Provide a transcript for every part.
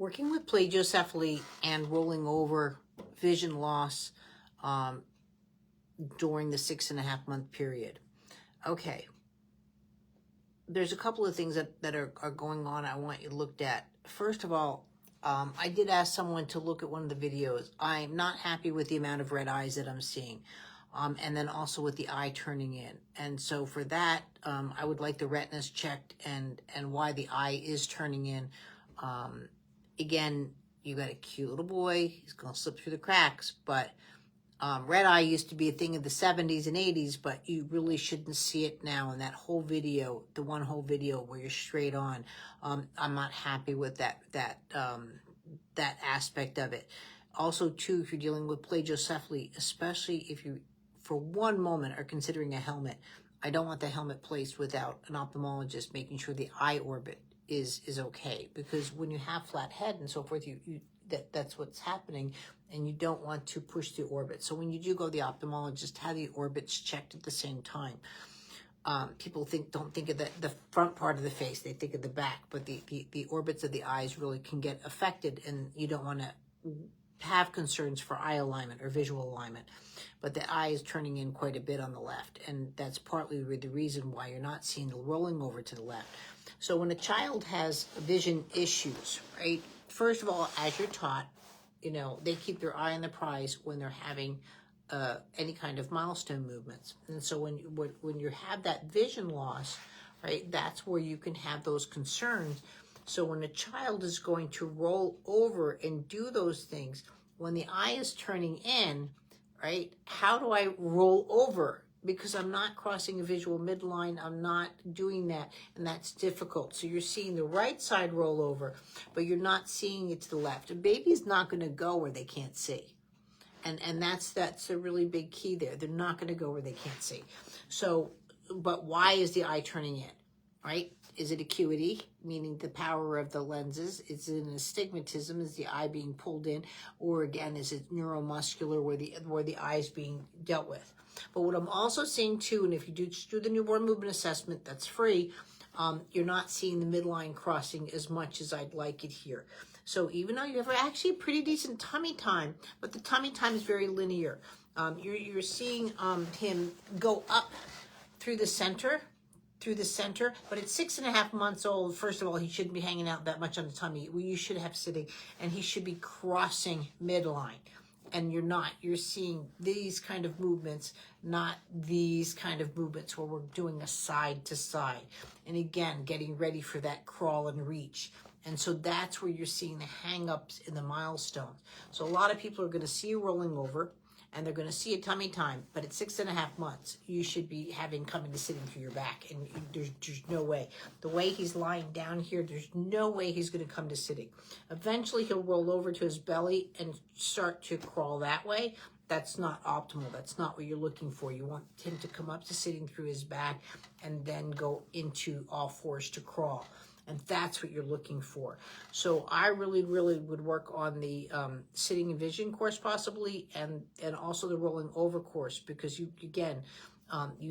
Working with plagiocephaly and rolling over vision loss during the 6.5-month period. Okay, there's a couple of things that are going on I want you looked at. First of all, I did ask someone to look at one of the videos. I'm not happy with the amount of red eyes that I'm seeing. And then also with the eye turning in. And so for that, I would like the retinas checked and why the eye is turning in. Again, you got a cute little boy. He's going to slip through the cracks. But red eye used to be a thing of the 70s and 80s, but you really shouldn't see it now. And that whole video, the one whole video where you're straight on, I'm not happy with that aspect of it. Also, too, if you're dealing with plagiocephaly, especially if you, for one moment, are considering a helmet, I don't want the helmet placed without an ophthalmologist making sure the eye orbit is okay, because when you have flat head and so forth, that's what's happening, and you don't want to push the orbit. So when you do go to the ophthalmologist, have the orbits checked at the same time. People don't think of the front part of the face, they think of the back, but the orbits of the eyes really can get affected, and you don't want to have concerns for eye alignment or visual alignment. But the eye is turning in quite a bit on the left, and that's partly the reason why you're not seeing the rolling over to the left. So when a child has vision issues, right, first of all, as you're taught, they keep their eye on the prize when they're having any kind of milestone movements. And so when you have that vision loss, right, that's where you can have those concerns. So when a child is going to roll over and do those things, when the eye is turning in, right, how do I roll over? Because I'm not crossing a visual midline, I'm not doing that, and that's difficult. So you're seeing the right side roll over, but you're not seeing it to the left. A baby's not going to go where they can't see. And that's a really big key there. They're not going to go where they can't see. So, but why is the eye turning in, right? Is it acuity, meaning the power of the lenses? Is it an astigmatism, is the eye being pulled in? Or again, is it neuromuscular where the eye is being dealt with? But what I'm also seeing too, and if you do the newborn movement assessment, that's free, you're not seeing the midline crossing as much as I'd like it here. So even though you have actually pretty decent tummy time, but the tummy time is very linear. You're seeing him go up through the center, but at 6.5 months old, first of all, he shouldn't be hanging out that much on the tummy. You should have sitting, and he should be crossing midline. And you're not. You're seeing these kind of movements, not these kind of movements where we're doing a side to side. And again, getting ready for that crawl and reach. And so that's where you're seeing the hang-ups in the milestones. So a lot of people are going to see you rolling over, and they're going to see a tummy time, but at 6.5 months, you should be coming to sitting through your back, and there's no way. The way he's lying down here, there's no way he's going to come to sitting. Eventually, he'll roll over to his belly and start to crawl that way. That's not optimal. That's not what you're looking for. You want him to come up to sitting through his back and then go into all fours to crawl. And that's what you're looking for. So I really would work on the sitting and vision course possibly, and also the rolling over course, because you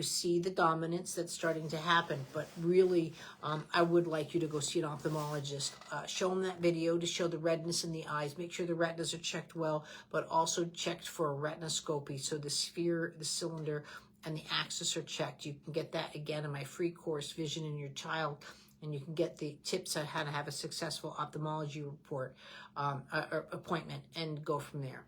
see the dominance that's starting to happen. But really, I would like you to go see an ophthalmologist. Show them that video to show the redness in the eyes. Make sure the retinas are checked well, but also checked for a retinoscopy. So the sphere, the cylinder, and the axis are checked. You can get that again in my free course, Vision in Your Child. And you can get the tips on how to have a successful ophthalmology report appointment and go from there.